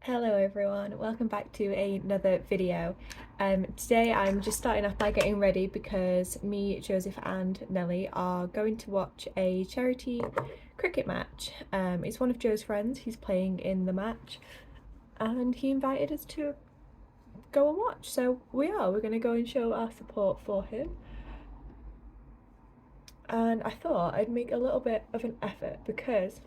Hello everyone, welcome back to another video. Today I'm just starting off by getting ready because me, Joseph and Nelly are going to watch a charity cricket match. It's one of Joe's friends, he's playing in the match and he invited us to go and watch, so we're going to go and show our support for him. And I thought I'd make a little bit of an effort because,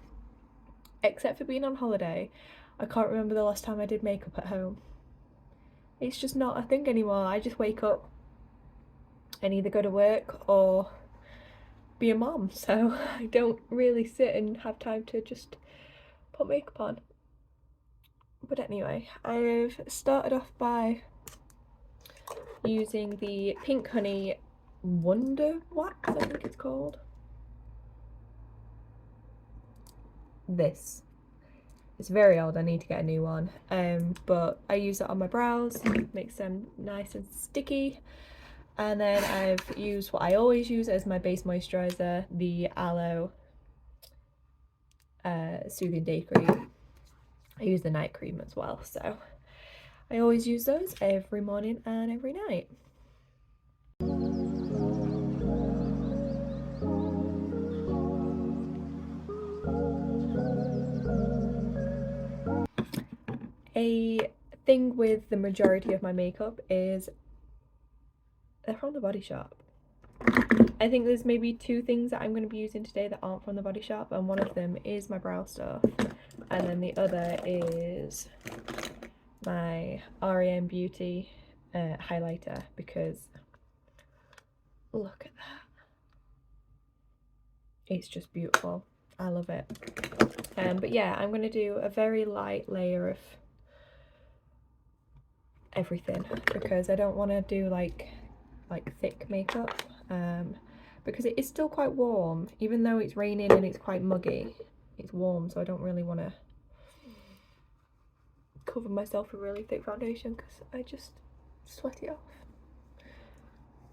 except for being on holiday, I can't remember the last time I did makeup at home. It's just not a thing anymore. I just wake up and either go to work or be a mom, so I don't really sit and have time to just put makeup on. But anyway, I've started off by using the Pink Honey Wonder Wax, I think it's called. This. It's very old, I need to get a new one. But I use it on my brows, makes them nice and sticky. And then I've used what I always use as my base moisturiser, the Aloe Soothing Day Cream. I use the night cream as well, so I always use those every morning and every night. A thing with the majority of my makeup is they're from the Body Shop. I think there's maybe two things that I'm going to be using today that aren't from the Body Shop, and one of them is my brow stuff, and then the other is my REM Beauty highlighter, because look at that. It's just beautiful. I love it. But yeah, I'm going to do a very light layer of everything because I don't want to do like thick makeup because it is still quite warm, even though it's raining and it's quite muggy. It's warm, so I don't really want to cover myself with really thick foundation because I just sweat it off.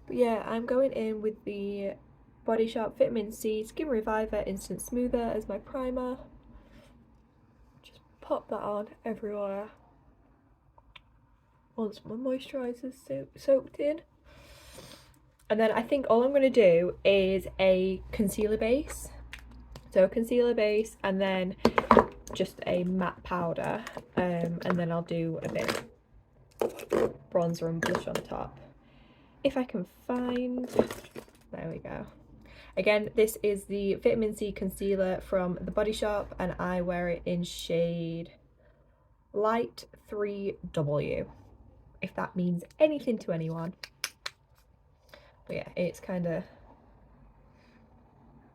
But yeah, I'm going in with the Body Shop Vitamin C Skin Reviver Instant Smoother as my primer. Just pop that on everywhere once my moisturiser's soaked in. And then I think all I'm going to do is a concealer base. So a concealer base and then just a matte powder. And then I'll do a bit of bronzer and blush on top. If I can find... There we go. Again, this is the Vitamin C Concealer from the Body Shop and I wear it in shade Light 3W. If that means anything to anyone. But yeah, it's kind of,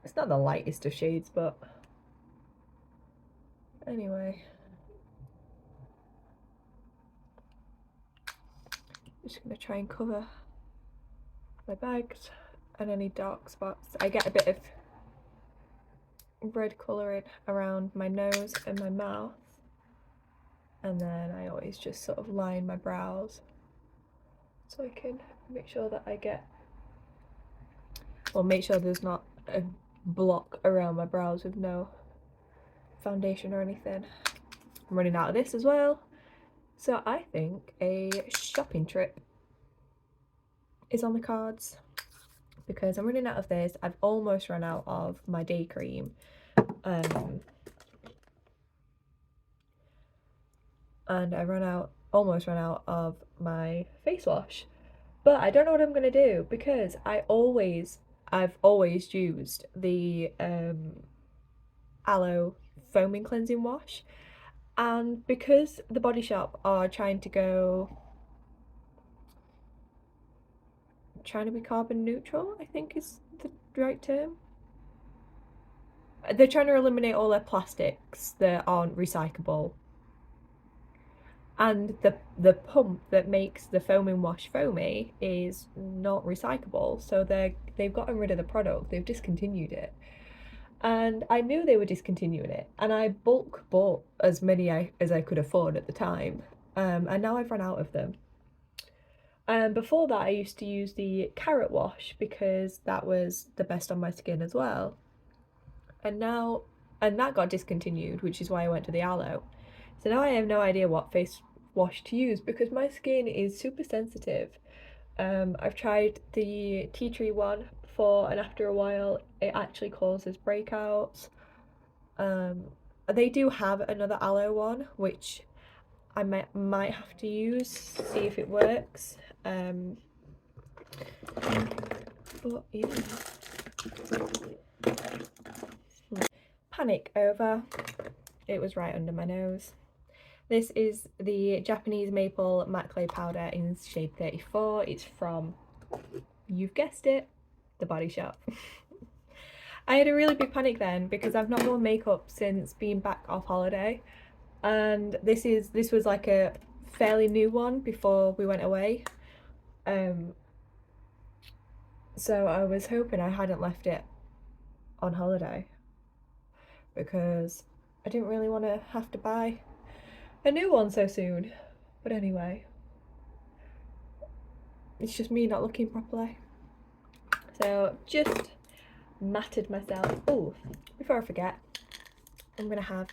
it's not the lightest of shades, but anyway. I'm just going to try and cover my bags and any dark spots. I get a bit of red colouring around my nose and my mouth. And then I always just sort of line my brows so I can make sure that I get, well, make sure there's not a block around my brows with no foundation or anything. I'm running out of this as well, so I think a shopping trip is on the cards because I'm running out of this. I've almost run out of my day cream, and I almost run out of my face wash, but I don't know what I'm gonna do because I've always used the Aloe foaming cleansing wash, and because the Body Shop are trying to be carbon neutral, I think is the right term. They're trying to eliminate all their plastics that aren't recyclable, and the pump that makes the foaming wash foamy is not recyclable, so they've gotten rid of the product. They've discontinued it, and I knew they were discontinuing it, and I bulk bought as many as I could afford at the time, and now I've run out of them. Before that, I used to use the carrot wash because that was the best on my skin as well. And that got discontinued, which is why I went to the aloe. So now I have no idea what face wash to use because my skin is super sensitive. I've tried the tea tree one before, and after a while it actually causes breakouts. They do have another aloe one which I might have to use, see if it works. But yeah. Panic over. It was right under my nose. This is the Japanese maple matte clay powder in shade 34. It's from, you've guessed it, The Body Shop. I had a really big panic then because I've not worn makeup since being back off holiday, and this was like a fairly new one before we went away. So I was hoping I hadn't left it on holiday because I didn't really want to have to buy a new one so soon. But anyway, it's just me not looking properly. So just matted myself. Oh, before I forget, I'm gonna have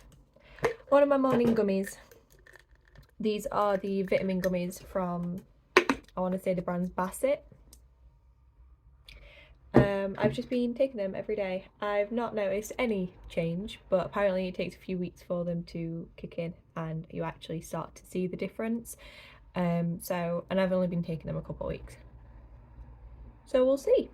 one of my morning gummies. These are the vitamin gummies from, I want to say the brand's Bassett. I've just been taking them every day. I've not noticed any change, but apparently it takes a few weeks for them to kick in and you actually start to see the difference. And I've only been taking them a couple of weeks. So we'll see.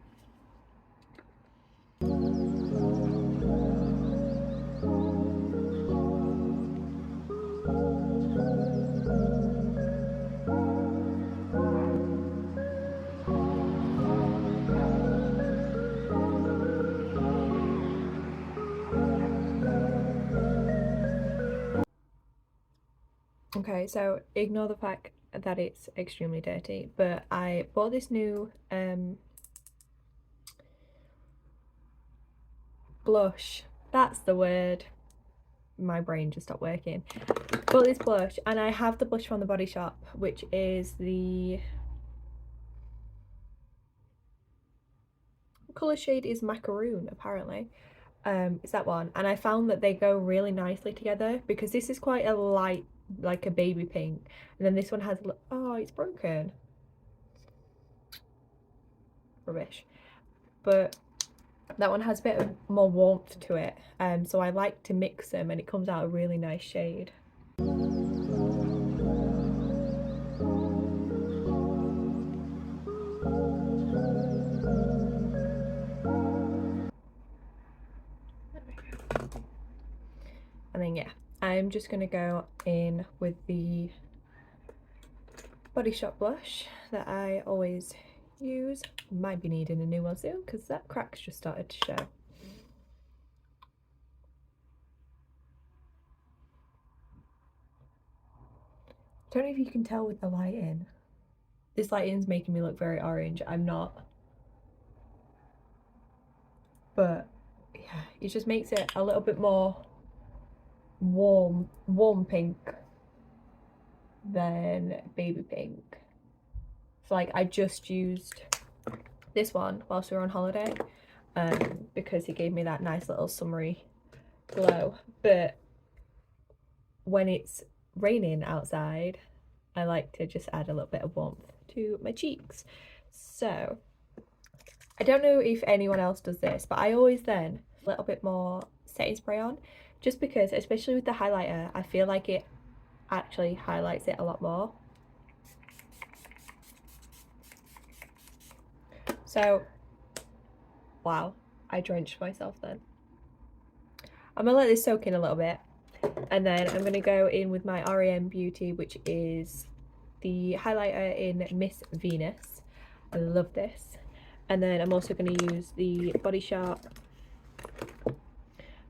Okay, so ignore the fact that it's extremely dirty, but I bought this new blush. That's the word. My brain just stopped working. Bought this blush, and I have the blush from the Body Shop, which is the colour shade is macaroon apparently. It's that one, and I found that they go really nicely together because this is quite a light, like a baby pink, and then this one has, oh, it's broken, rubbish, but that one has a bit of more warmth to it, so I like to mix them and it comes out a really nice shade. And then yeah, I'm just gonna go in with the Body Shop blush that I always use. Might be needing a new one soon because that crack's just started to show. Don't know if you can tell with the lighting. This lighting's making me look very orange. I'm not. But yeah, it just makes it a little bit more warm pink than baby pink. So like I just used this one whilst we were on holiday because it gave me that nice little summery glow. But when it's raining outside, I like to just add a little bit of warmth to my cheeks. So I don't know if anyone else does this, but I always then a little bit more setting spray on, just because, especially with the highlighter, I feel like it actually highlights it a lot more. So, wow, I drenched myself then. I'm gonna let this soak in a little bit, and then I'm gonna go in with my REM Beauty, which is the highlighter in Miss Venus. I love this. And then I'm also going to use the Body Shop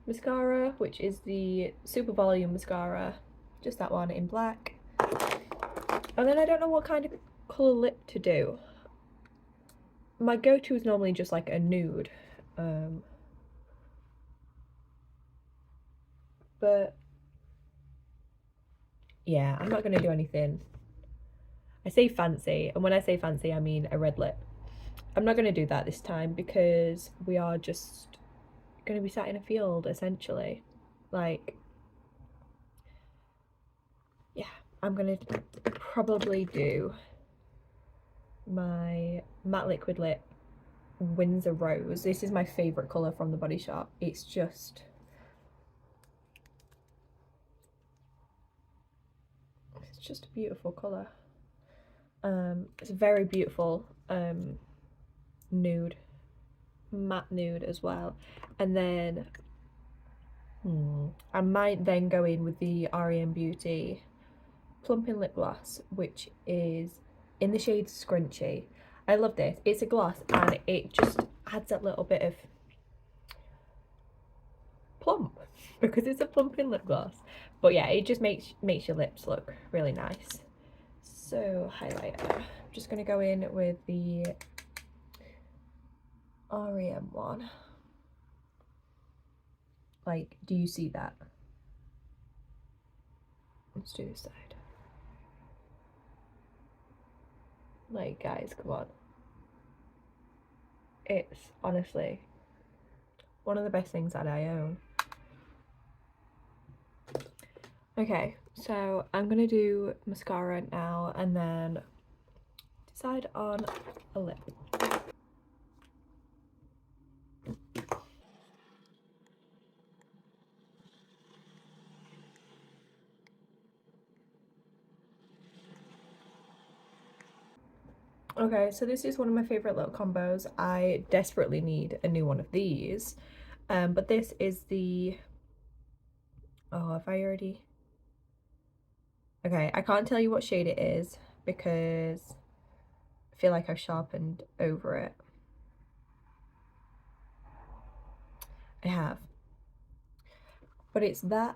mascara, which is the Super Volume mascara, just that one in black. And then I don't know what kind of colour lip to do. My go-to is normally just like a nude, but yeah, I'm not going to do anything. I say fancy, and when I say fancy I mean a red lip. I'm not going to do that this time because we are just going to be sat in a field essentially. Like, I'm gonna probably do my matte liquid lip Windsor Rose. This is my favourite colour from the Body Shop. It's just a beautiful colour. It's a very beautiful nude, matte nude as well. And then I might then go in with the REM Beauty Plumping Lip Gloss, which is in the shade Scrunchy. I love this. It's a gloss and it just adds that little bit of plump because it's a plumping lip gloss. But yeah, it just makes your lips look really nice. So highlighter. I'm just gonna go in with the REM one. Like, do you see that? Let's do this side. Like, guys, come on. It's honestly one of the best things that I own. Okay, so I'm gonna do mascara now and then decide on a lip. Okay, so this is one of my favourite little combos. I desperately need a new one of these. But this is the... Oh, have I already... Okay, I can't tell you what shade it is because I feel like I've sharpened over it. I have. But it's that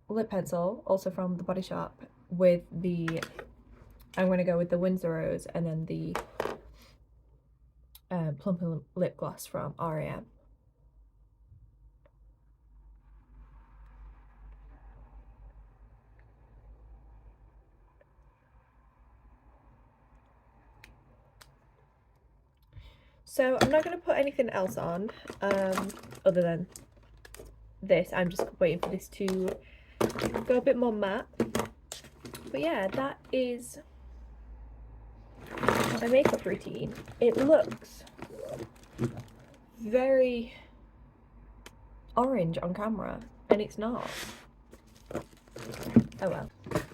lip pencil, also from the Body Shop, with the... I'm going to go with the Windsor Rose and then the Plumping Lip Gloss from REM. So I'm not going to put anything else on other than this. I'm just waiting for this to go a bit more matte. But yeah, that is my makeup routine. It looks very orange on camera and it's not. Oh well. But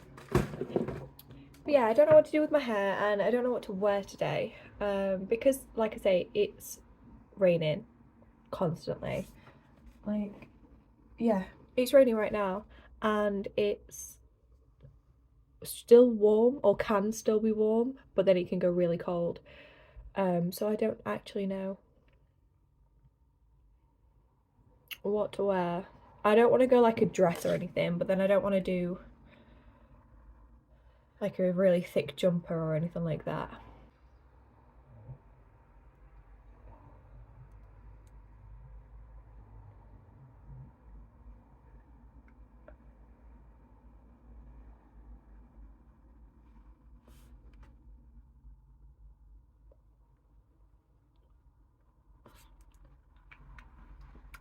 yeah, I don't know what to do with my hair and I don't know what to wear today because, like I say, it's raining constantly. Like, yeah, it's raining right now and it's still warm, or can still be warm, but then it can go really cold. So I don't actually know what to wear. I don't want to go like a dress or anything, but then I don't want to do like a really thick jumper or anything like that.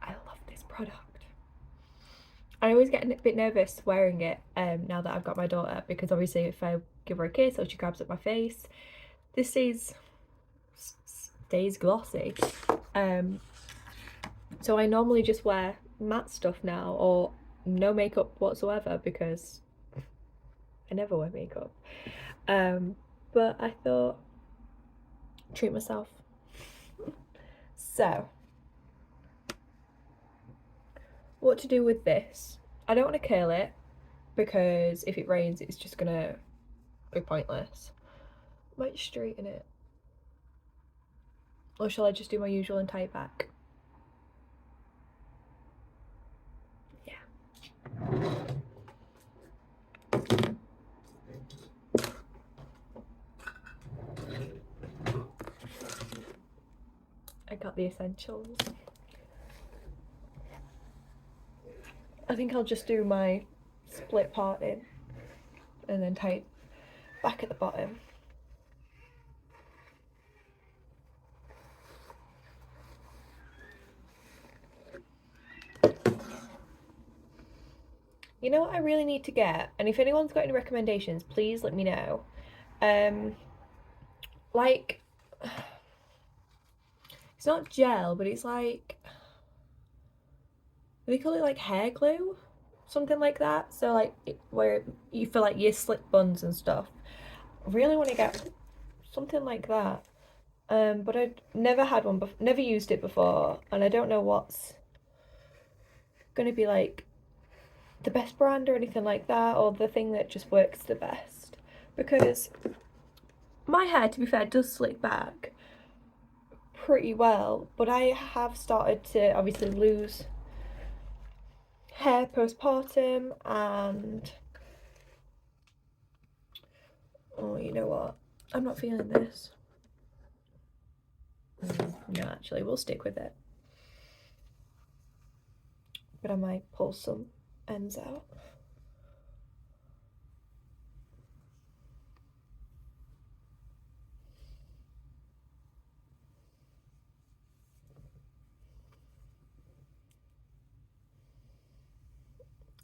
I love this product. I always get a bit nervous wearing it now that I've got my daughter, because obviously if I give her a kiss or she grabs at my face, this stays glossy. So I normally just wear matte stuff now or no makeup whatsoever because I never wear makeup. But I thought, treat myself. So, what to do with this? I don't want to curl it because if it rains it's just gonna be pointless. Might straighten it. Or shall I just do my usual and tie it back? Yeah. I got the essentials. I think I'll just do my split parting and then tie it back at the bottom. You know what I really need to get, and if anyone's got any recommendations, please let me know. Like, it's not gel, but it's like, they call it like hair glue, something like that. So like where you feel like your slip buns and stuff. I really want to get something like that. But I'd never had one, never used it before, and I don't know what's gonna be like the best brand or anything like that, or the thing that just works the best. Because my hair, to be fair, does slick back pretty well, but I have started to obviously lose hair postpartum, and oh, you know what? I'm not feeling this. No, actually, we'll stick with it. But I might pull some ends out.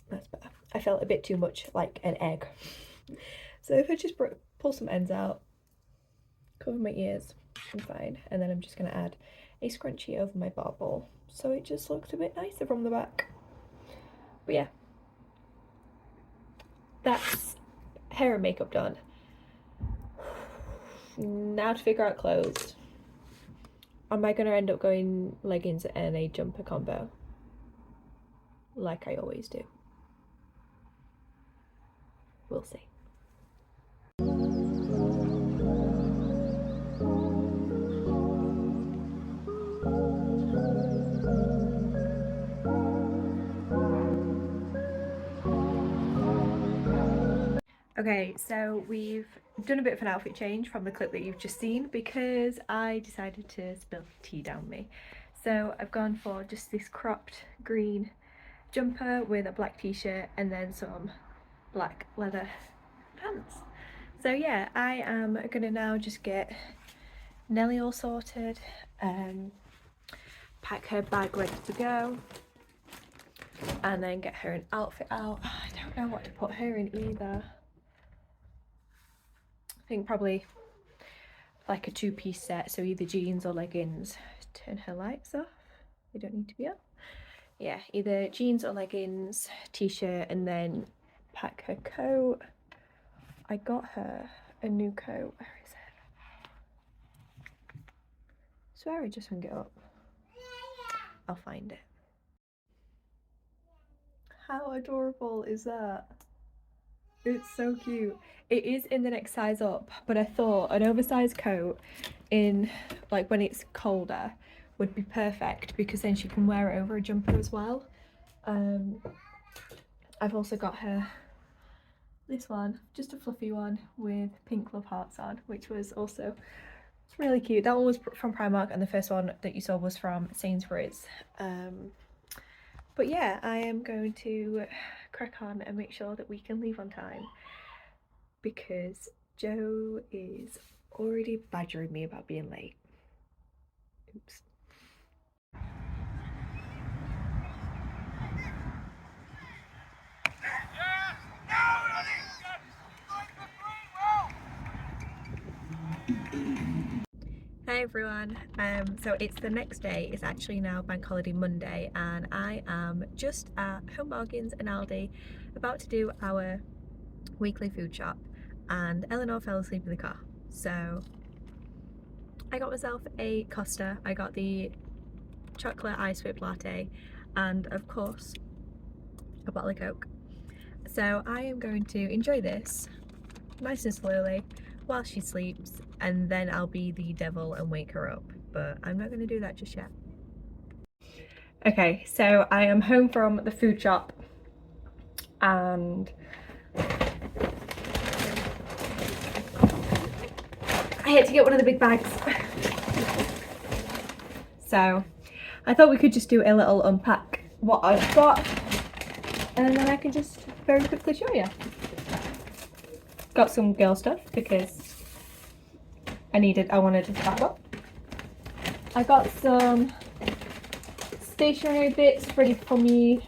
That's better. I felt a bit too much like an egg. So if I just pull some ends out, cover my ears, I'm fine. And then I'm just going to add a scrunchie over my barbell, so it just looks a bit nicer from the back. But yeah, that's hair and makeup done. Now to figure out clothes. Am I going to end up going leggings and a jumper combo? Like I always do. We'll see. Okay, so we've done a bit of an outfit change from the clip that you've just seen because I decided to spill tea down me. So I've gone for just this cropped green jumper with a black t-shirt and then some black leather pants. So yeah, I am gonna now just get Nelly all sorted, pack her bag ready to go, and then get her an outfit out. I don't know what to put her in either. I think probably like a two-piece set, so either jeans or leggings. Turn her lights off, they don't need to be up. Yeah, either jeans or leggings, t-shirt, and then pack her coat. I got her a new coat. Where is it? I swear I just hung it up. I'll find it. How adorable is that? It's so cute. It is in the next size up, but I thought an oversized coat in like when it's colder would be perfect because then she can wear it over a jumper as well. I've also got her this one, just a fluffy one with pink love hearts on, which was also really cute. That one was from Primark and the first one that you saw was from Sainsbury's. But yeah, I am going to crack on and make sure that we can leave on time because Joe is already badgering me about being late. Oops. Hi everyone, so it's the next day. It's actually now Bank Holiday Monday and I am just at Home Bargains and Aldi about to do our weekly food shop, and Eleanor fell asleep in the car, so I got myself a Costa. I got the chocolate ice whip latte and of course a bottle of Coke. So I am going to enjoy this nice and slowly while she sleeps, and then I'll be the devil and wake her up, but I'm not going to do that just yet. Okay, so I am home from the food shop and I had to get one of the big bags. So I thought we could just do a little unpack what I've got and then I can just very quickly show you. Got some girl stuff because I wanted to start up. I got some stationery bits ready for me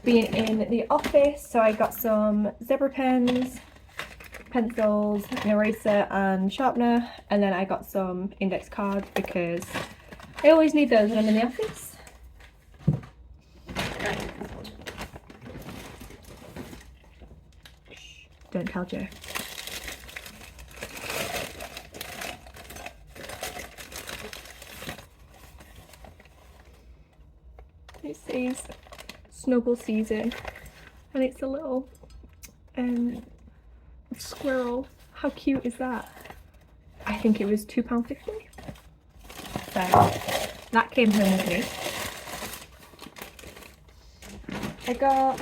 being in the office, so I got some zebra pens, pencils, an eraser and sharpener, and then I got some index cards because I always need those when I'm in the office. Shh, don't tell Joe. It says Snuggle Season, and it's a little squirrel. How cute is that? I think it was £2.50. So that came home with me. I got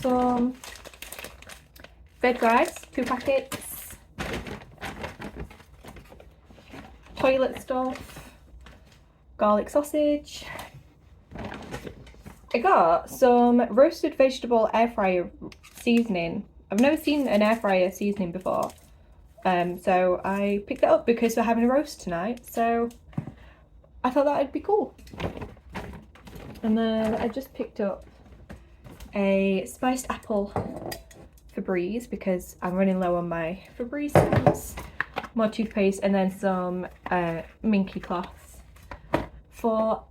some veg rice, 2 packets, toilet stuff, garlic sausage. I got some roasted vegetable air fryer seasoning. I've never seen an air fryer seasoning before, so I picked it up because we're having a roast tonight, so I thought that would be cool. And then I just picked up a spiced apple Febreze because I'm running low on my Febreze stamps, more toothpaste, and then some minky cloths for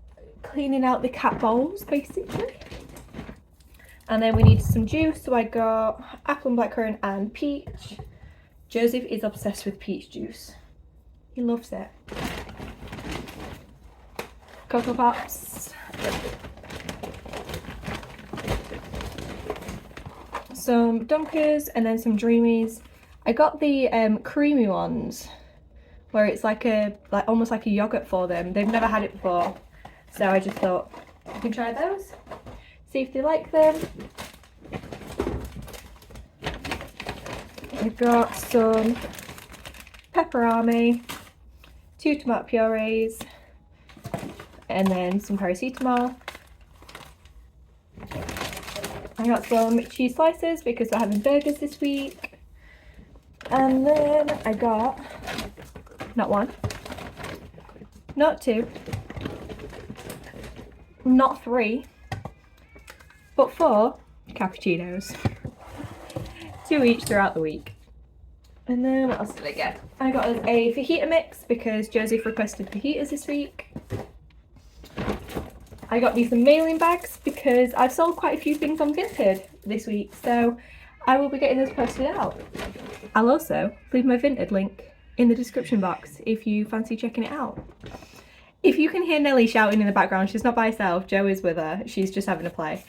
cleaning out the cat bowls basically. And then we need some juice, so I got apple and blackcurrant and peach. Joseph is obsessed with peach juice. He loves it. Cocoa Pops. Some Dunkers and then some Dreamies. I got the creamy ones where it's like almost like a yogurt for them. They've never had it before, so I just thought I can try those, see if they like them. I've got some pepperami, 2 tomato purees, and then some paracetamol. I got some cheese slices because we're having burgers this week. And then I got not 1, not 2, not 3, but 4 cappuccinos. 2 each throughout the week. And then what else did I get? I got a fajita mix because Joseph requested fajitas this week. I got me some mailing bags because I've sold quite a few things on Vinted this week, so I will be getting those posted out. I'll also leave my Vinted link in the description box if you fancy checking it out. If you can hear Nelly shouting in the background, she's not by herself, Joe is with her, she's just having a play.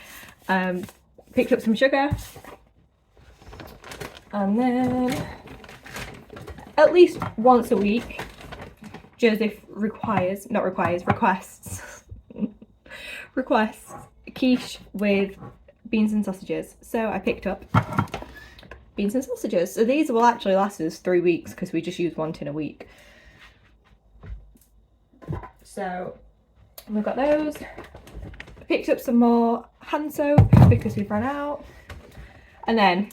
Picked up some sugar, and then at least once a week Joseph requests quiche with beans and sausages, so I picked up beans and sausages. So these will actually last us 3 weeks because we just use 1 tin a week. So we've got those. I picked up some more hand soap because we've run out, and then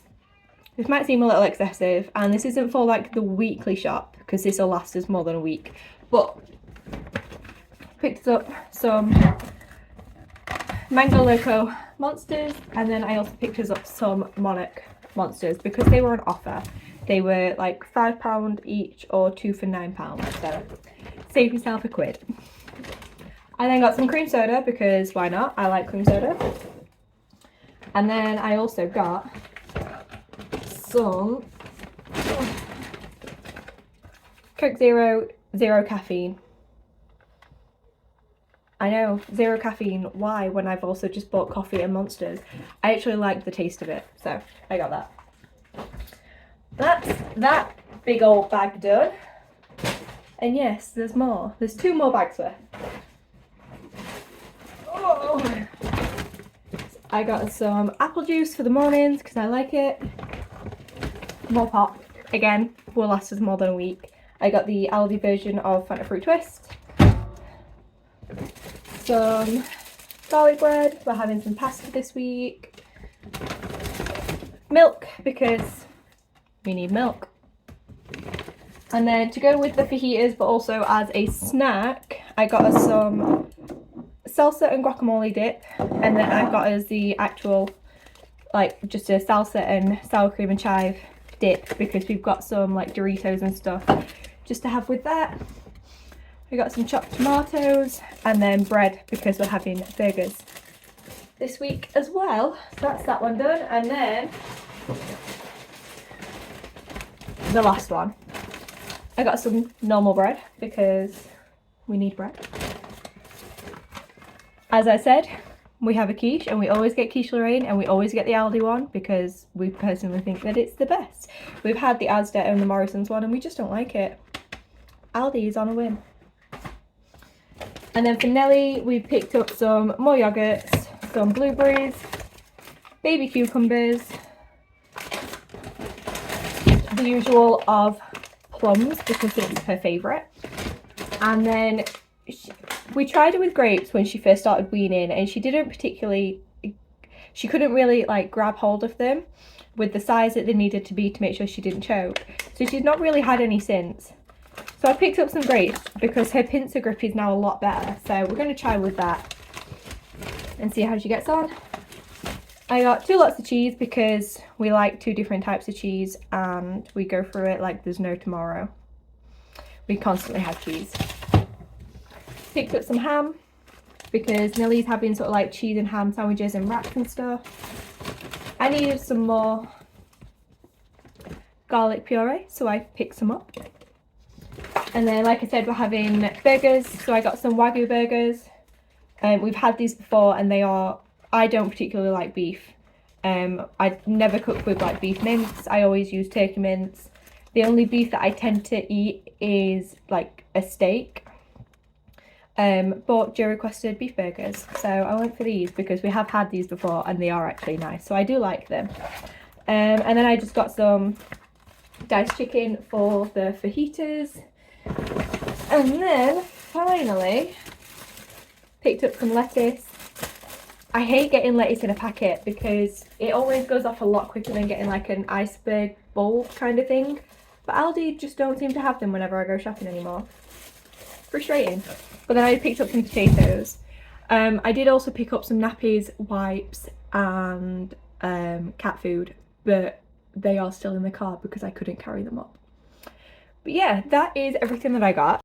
this might seem a little excessive, and this isn't for like the weekly shop because this will last us more than a week, but picked up some Mango Loco Monsters, and then I also picked us up some Monarch Monsters because they were on offer. They were like £5 each or 2 for £9, so save yourself a quid. I then got some cream soda because why not? I like cream soda. And then I also got some Coke Zero caffeine. I know, 0 caffeine, why, when I've also just bought coffee and Monsters? I actually like the taste of it, so I got that. That's that big old bag done. And yes, there's more. There's 2 more bags worth. Oh. I got some apple juice for the mornings because I like it. More pop. Again, will last us more than a week. I got the Aldi version of Fanta Fruit Twist. Some garlic bread. We're having some pasta this week. Milk because we need milk. And then to go with the fajitas, but also as a snack, I got us some salsa and guacamole dip, and then I've got us the actual, like, just a salsa and sour cream and chive dip, because we've got some like Doritos and stuff just to have with that. We got some chopped tomatoes, and then bread because we're having burgers this week as well. So that's that one done. And then the last one, I got some normal bread because we need bread. As I said, we have a quiche, and we always get quiche Lorraine, and we always get the Aldi one because we personally think that it's the best. We've had the Asda and the Morrison's one, and we just don't like it. Aldi is on a win. And then for Nelly, we picked up some more yogurts, some blueberries, baby cucumbers, the usual of plums because it's her favourite. And then we tried it with grapes when she first started weaning, and she couldn't really like grab hold of them with the size that they needed to be to make sure she didn't choke. So she's not really had any since. So I picked up some grapes because her pincer grip is now a lot better. So we're going to try with that and see how she gets on. I got 2 lots of cheese because we like 2 different types of cheese, and we go through it like there's no tomorrow. We constantly have cheese. Picked up some ham because Nellie's having sort of like cheese and ham sandwiches and wraps and stuff. I needed some more garlic puree, so I picked some up. And then, like I said, we're having burgers, so I got some Wagyu burgers. We've had these before, and I don't particularly like beef. I never cook with like beef mince. I always use turkey mince. The only beef that I tend to eat is like a steak. But Joe requested beef burgers, so I went for these because we have had these before and they are actually nice, so I do like them. And then I just got some diced chicken for the fajitas, and then finally picked up some lettuce. I hate getting lettuce in a packet because it always goes off a lot quicker than getting like an iceberg bulb kind of thing, but Aldi just don't seem to have them whenever I go shopping anymore. Frustrating. But then I picked up some potatoes. I did also pick up some nappies, wipes, and cat food, but they are still in the car because I couldn't carry them up. But yeah, that is everything that I got.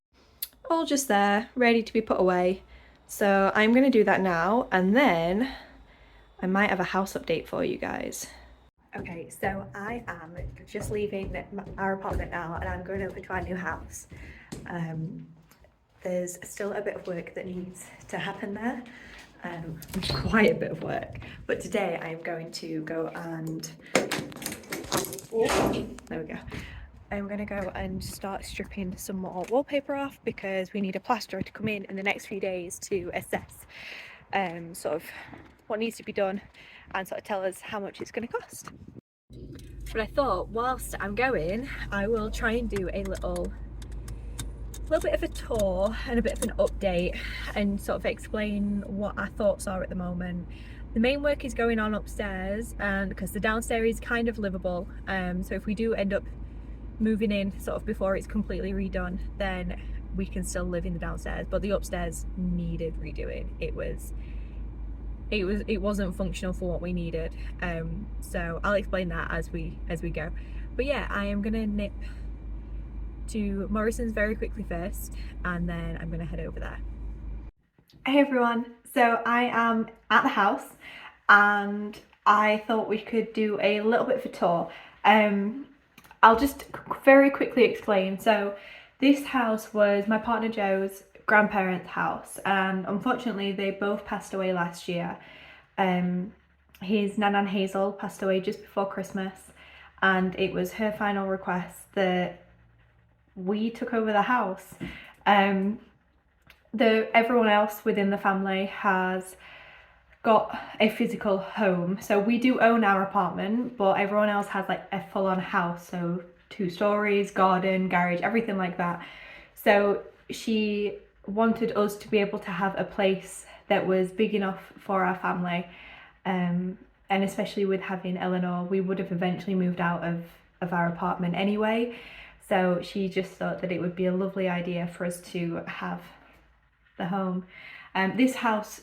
All just there, ready to be put away. So I'm going to do that now, and then I might have a house update for you guys. Okay, so I am just leaving our apartment now, and I'm going over to our new house. There's still a bit of work that needs to happen there, quite a bit of work, but today I am going to go and, there we go, I'm going to go and start stripping some more wallpaper off because we need a plasterer to come in the next few days to assess sort of what needs to be done and sort of tell us how much it's going to cost. But I thought whilst I'm going, I will try and do a little bit of a tour and a bit of an update and sort of explain what our thoughts are at the moment. The main work is going on upstairs, and because the downstairs is kind of livable, so if we do end up moving in sort of before it's completely redone, then we can still live in the downstairs, but the upstairs needed redoing. It wasn't functional for what we needed, so I'll explain that as we go. But yeah, I am gonna nip to Morrison's very quickly first, and then I'm gonna head over there. Hey everyone, so I am at the house and I thought we could do a little bit of a tour. I'll just very quickly explain. So this house was my partner Joe's grandparents' house, and unfortunately they both passed away last year. His Nan Hazel passed away just before Christmas, and it was her final request that we took over the house. Everyone else within the family has got a physical home, so we do own our apartment, but everyone else has like a full-on house, so 2 stories, garden, garage, everything like that. So she wanted us to be able to have a place that was big enough for our family, and especially with having Eleanor, we would have eventually moved out of our apartment anyway. So she just thought that it would be a lovely idea for us to have the home. This house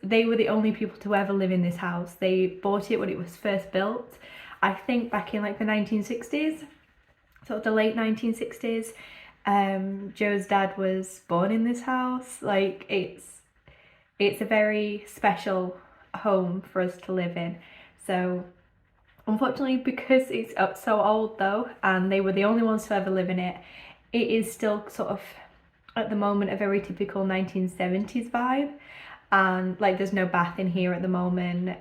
they were the only people to ever live in this house. They bought it when it was first built, I think back in like the 1960s, sort of the late 1960s. Joe's dad was born in this house. Like it's a very special home for us to live in. So unfortunately, because it's up so old though, and they were the only ones to ever live in it, it is still sort of at the moment a very typical 1970s vibe. And like there's no bath in here at the moment.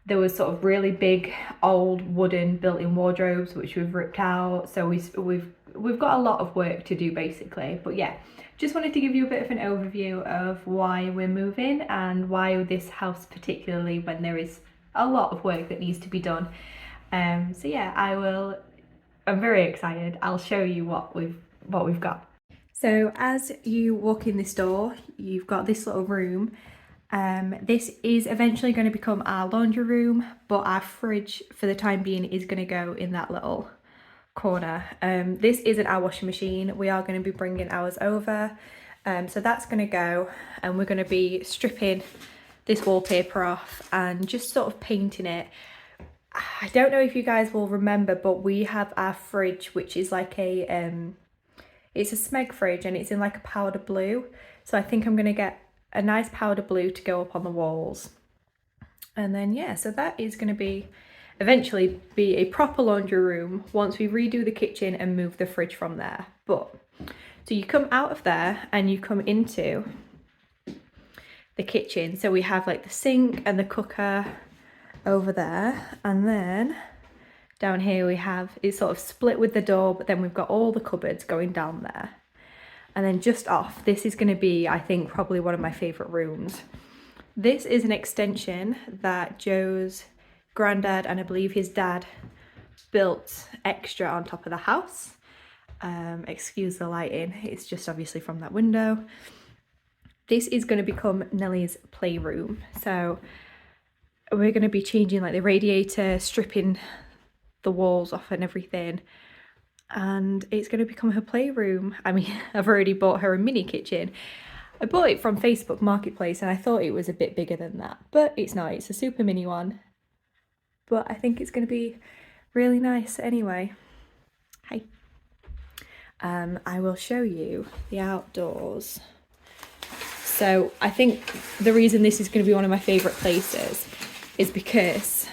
There was sort of really big old wooden built-in wardrobes which we've ripped out, so we've got a lot of work to do basically. But yeah, just wanted to give you a bit of an overview of why we're moving and why this house particularly, when there is a lot of work that needs to be done. So yeah, I'm very excited. I'll show you what we've got. So as you walk in this door, you've got this little room. This is eventually going to become our laundry room, but our fridge for the time being is going to go in that little corner. This isn't our washing machine. We are going to be bringing ours over. So that's going to go, and we're going to be stripping this wallpaper off and just sort of painting it. I don't know if you guys will remember, but we have our fridge, which is like it's a Smeg fridge, and it's in like a powder blue. So I think I'm going to get a nice powder blue to go up on the walls. And then yeah, so that is going to eventually be a proper laundry room once we redo the kitchen and move the fridge from there. But so you come out of there and you come into the kitchen. So we have like the sink and the cooker over there, and then down here we have, it's sort of split with the door, but then we've got all the cupboards going down there. And then just off, this is going to be, I think, probably one of my favourite rooms. This is an extension that Joe's granddad and I believe his dad built extra on top of the house. Excuse the lighting, it's just obviously from that window. This is going to become Nellie's playroom. So we're going to be changing like the radiator, stripping the walls off and everything. And it's going to become her playroom. I mean, I've already bought her a mini kitchen. I bought it from Facebook Marketplace and I thought it was a bit bigger than that, but it's not. It's a super mini one. But I think it's going to be really nice anyway. Hi. I will show you the outdoors. So I think the reason this is going to be one of my favourite places is because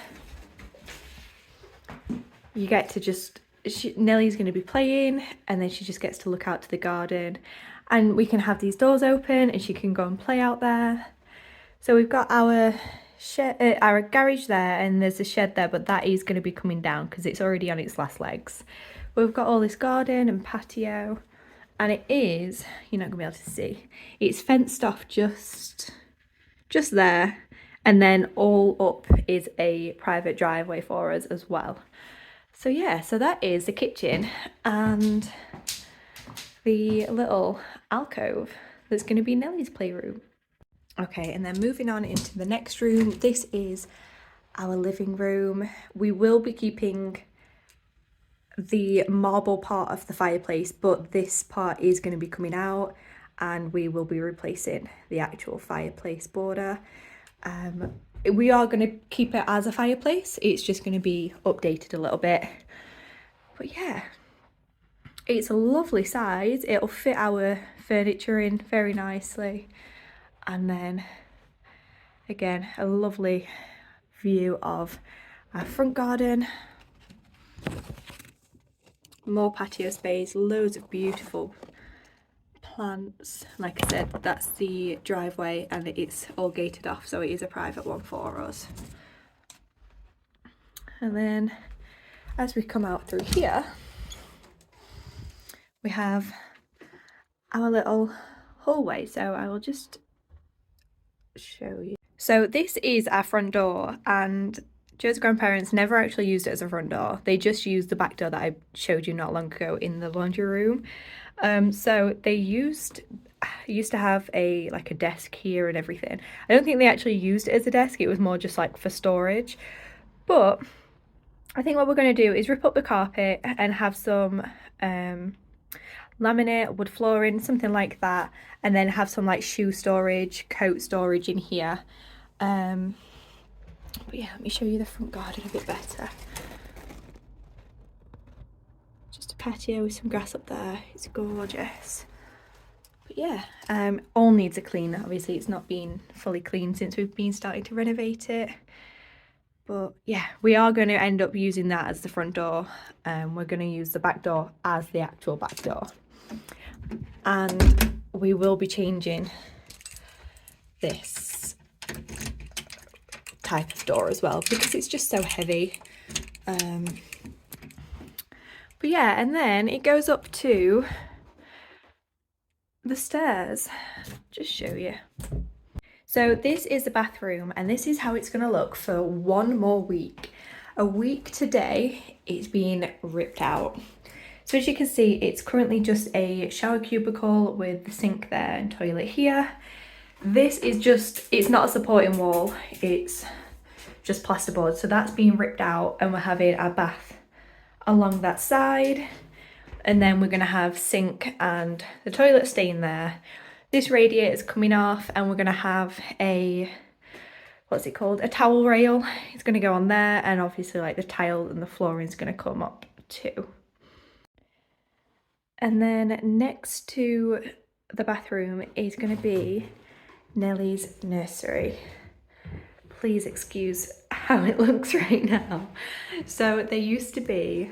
you get to just... Nellie's going to be playing, and then she just gets to look out to the garden, and we can have these doors open and she can go and play out there. So we've got our our garage there, and there's a shed there, but that is going to be coming down because it's already on its last legs. We've got all this garden and patio, and it is, you're not going to be able to see, it's fenced off just there, and then all up is a private driveway for us as well. So yeah, so that is the kitchen and the little alcove that's going to be Nellie's playroom. Okay, and then moving on into the next room, this is our living room. We will be keeping the marble part of the fireplace, but this part is going to be coming out, and we will be replacing the actual fireplace border. We are going to keep it as a fireplace, it's just going to be updated a little bit. But yeah, it's a lovely size, it'll fit our furniture in very nicely. And then again, a lovely view of our front garden, more patio space, loads of beautiful plants. Like I said, that's the driveway and it's all gated off, so it is a private one for us. And then as we come out through here, we have our little hallway. So I will just show you. So this is our front door, and Joe's grandparents never actually used it as a front door. They just used the back door that I showed you not long ago in the laundry room. So they used to have a desk here and everything. I don't think they actually used it as a desk, it was more just like for storage. But I think what we're going to do is rip up the carpet and have some laminate, wood flooring, something like that, and then have some like shoe storage, coat storage in here. But yeah, let me show you the front garden a bit better. Just a patio with some grass up there. It's gorgeous. But yeah, all needs a clean. Obviously it's not been fully cleaned since we've been starting to renovate it. But yeah, we are going to end up using that as the front door. We're going to use the back door as the actual back door. And we will be changing this type of door as well because it's just so heavy. But yeah, and then it goes up to the stairs. Just show you. So this is the bathroom and this is how it's going to look for one more week. A week today, it's been ripped out. So as you can see, it's currently just a shower cubicle with the sink there and toilet here. This is just, it's not a supporting wall, it's just plasterboard. So that's being ripped out and we're having our bath along that side. And then we're going to have sink and the toilet staying there. This radiator is coming off and we're going to have a, what's it called? A towel rail. It's going to go on there and obviously like the tile and the flooring is going to come up too. And then next to the bathroom is going to be Nellie's nursery. Please excuse how it looks right now. So there used to be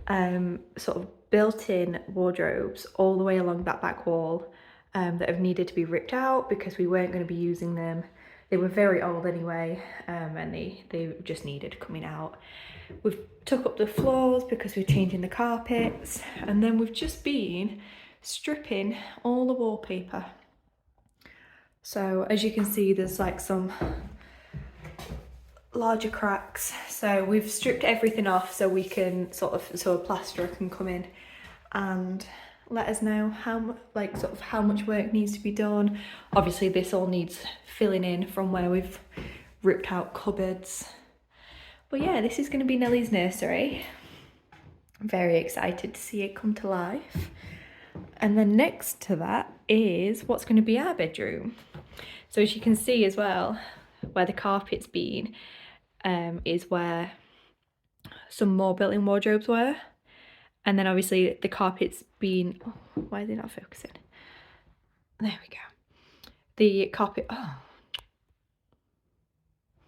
sort of built-in wardrobes all the way along that back wall that have needed to be ripped out because we weren't going to be using them. They were very old anyway, and they just needed coming out. We've took up the floors because we're changing the carpets, and then we've just been stripping all the wallpaper. So as you can see, there's like some larger cracks. So we've stripped everything off so we can so a plasterer can come in and let us know how much work needs to be done. Obviously this all needs filling in from where we've ripped out cupboards. But yeah, this is going to be Nellie's nursery. I'm very excited to see it come to life. And then next to that is what's going to be our bedroom. So as you can see as well, where the carpet's been, is where some more built-in wardrobes were. And then obviously the carpet's been, oh, why is it not focusing? There we go. The carpet,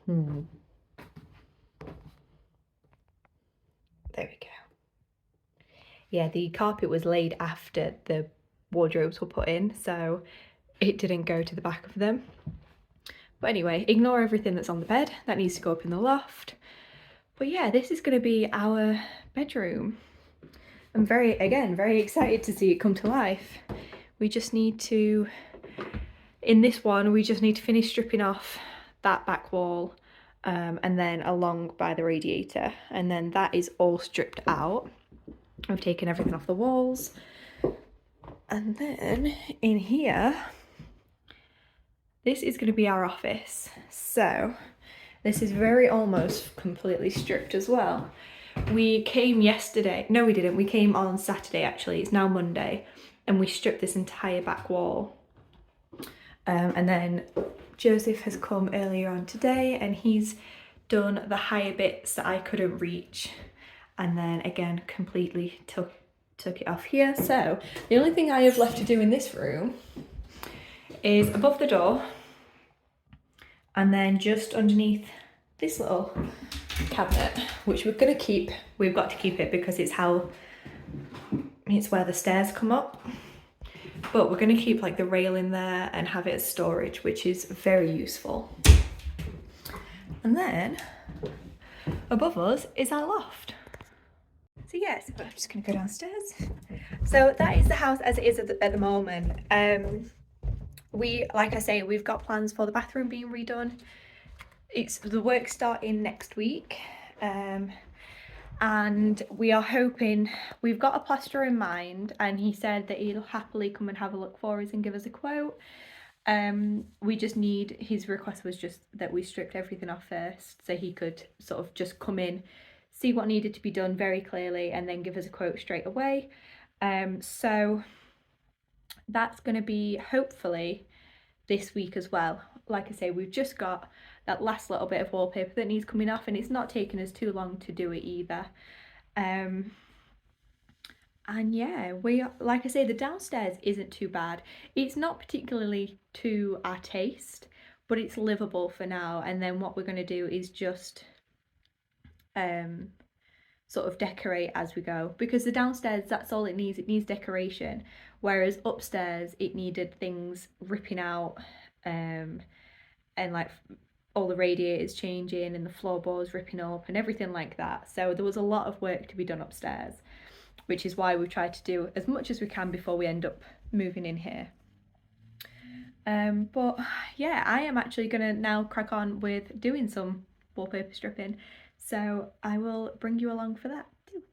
There we go. Yeah, the carpet was laid after the wardrobes were put in, so it didn't go to the back of them. But anyway, ignore everything that's on the bed. That needs to go up in the loft. But yeah, this is going to be our bedroom. I'm very excited to see it come to life. We just need to, in this one, we just need to finish stripping off that back wall and then along by the radiator. And then that is all stripped out. I've taken everything off the walls. And then in here, this is going to be our office. So this is very almost completely stripped as well. We came yesterday, no we didn't, we came on Saturday actually, it's now Monday, and we stripped this entire back wall. And then Joseph has come earlier on today and he's done the higher bits that I couldn't reach, and then again completely took it off here. So the only thing I have left to do in this room is above the door and then just underneath this little cabinet, which we're going to keep. We've got to keep it because it's where the stairs come up, but we're going to keep like the railing there and have it as storage, which is very useful. And then above us is our loft. So yes, I'm just going to go downstairs. So that is the house as it is at the moment. Like I say, we've got plans for the bathroom being redone. It's the work starting next week, and we are hoping, we've got a plasterer in mind and he said that he'll happily come and have a look for us and give us a quote. We just need, his request was just that we stripped everything off first so he could sort of just come in, see what needed to be done very clearly and then give us a quote straight away. So that's going to be hopefully this week as well. Like I say, we've just got that last little bit of wallpaper that needs coming off, and it's not taken us too long to do it either. And yeah, we, like I say, the downstairs isn't too bad. It's not particularly to our taste, but it's livable for now. And then what we're going to do is just sort of decorate as we go, because the downstairs, that's all it needs decoration, whereas upstairs it needed things ripping out, and like all the radiators changing and the floorboards ripping up and everything like that. So there was a lot of work to be done upstairs, which is why we've tried to do as much as we can before we end up moving in here. But yeah, I am actually gonna now crack on with doing some wallpaper stripping, so I will bring you along for that too.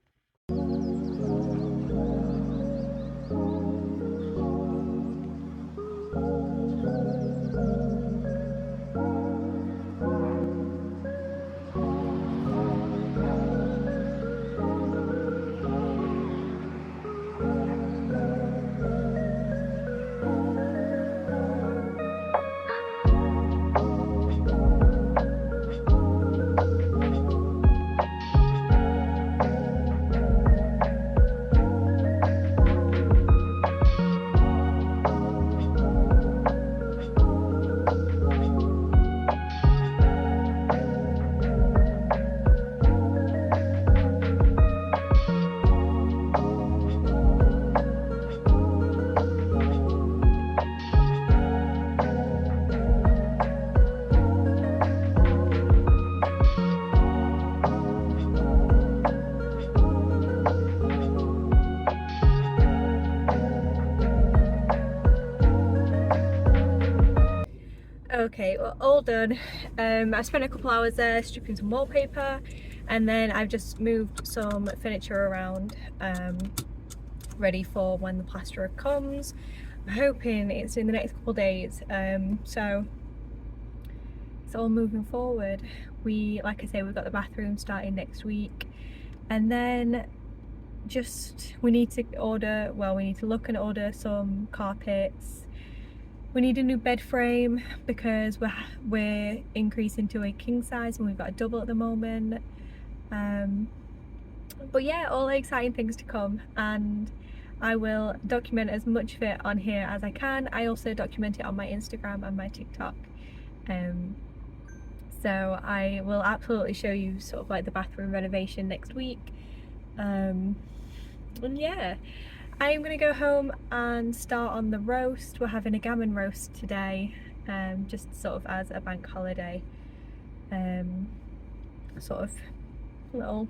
Okay, well, all done. I spent a couple hours there stripping some wallpaper, and then I've just moved some furniture around, ready for when the plasterer comes. I'm hoping it's in the next couple of days, so it's all moving forward. Like I say, we've got the bathroom starting next week, and then we need to look and order some carpets. We need a new bed frame because we're increasing to a king size and we've got a double at the moment. But yeah, all exciting things to come, and I will document as much of it on here as I can. I also document it on my Instagram and my TikTok. So I will absolutely show you sort of like the bathroom renovation next week. And yeah, I am going to go home and start on the roast. We're having a gammon roast today, just sort of as a bank holiday, sort of little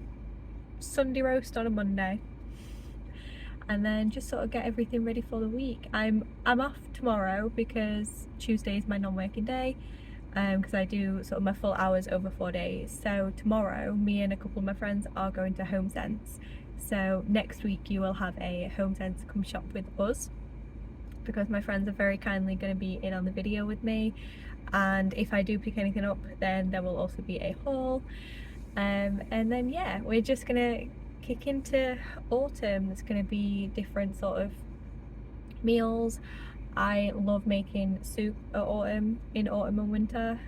Sunday roast on a Monday, and then just sort of get everything ready for the week. I'm off tomorrow because Tuesday is my non-working day, because I do sort of my full hours over 4 days. So tomorrow, me and a couple of my friends are going to Home Sense. So next week you will have a Home Sense come shop with us, because my friends are very kindly going to be in on the video with me, and if I do pick anything up then there will also be a haul. And then yeah, we're just gonna kick into autumn. There's gonna be different sort of meals. I love making soup in autumn and winter,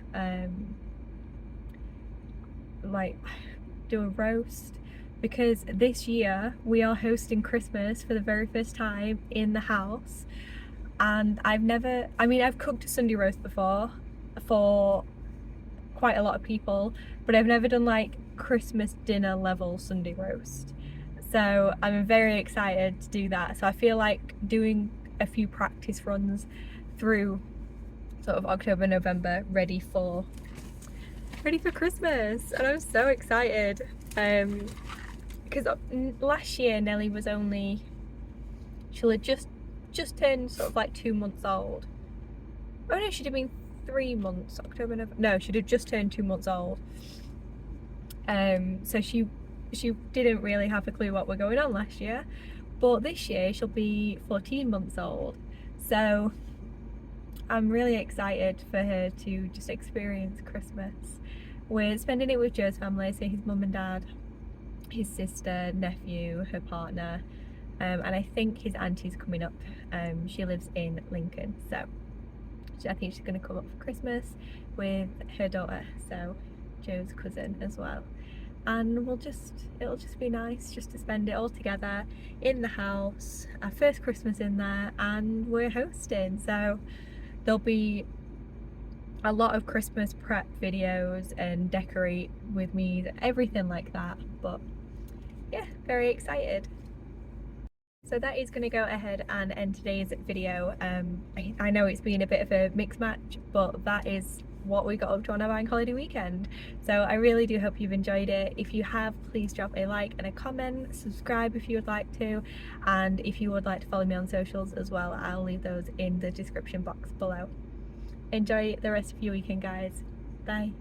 like do a roast, because this year we are hosting Christmas for the very first time in the house, and I've cooked a Sunday roast before for quite a lot of people, but I've never done like Christmas dinner level Sunday roast. So I'm very excited to do that. So I feel like doing a few practice runs through sort of October, November, ready for Christmas, and I'm so excited. Because last year Nelly was she'll have just turned sort of like 2 months old. Oh no, she'd have been 3 months. October, November. No, she'd have just turned 2 months old. So she didn't really have a clue what were going on last year, but this year she'll be 14 months old. So I'm really excited for her to just experience Christmas. We're spending it with Joe's family, so his mum and dad, his sister, nephew, her partner, and I think his auntie's coming up. She lives in Lincoln, so I think she's going to come up for Christmas with her daughter, so Joe's cousin as well. And it'll just be nice just to spend it all together in the house, our first Christmas in there, and we're hosting, so there'll be a lot of Christmas prep videos and decorate with me, everything like that. But yeah, very excited. So that is going to go ahead and end today's video. I know it's been a bit of a mixed match, but that is what we got up to on our bank holiday weekend. So I really do hope you've enjoyed it. If you have, please drop a like and a comment, subscribe if you would like to, and if you would like to follow me on socials as well, I'll leave those in the description box below. Enjoy the rest of your weekend, guys. Bye.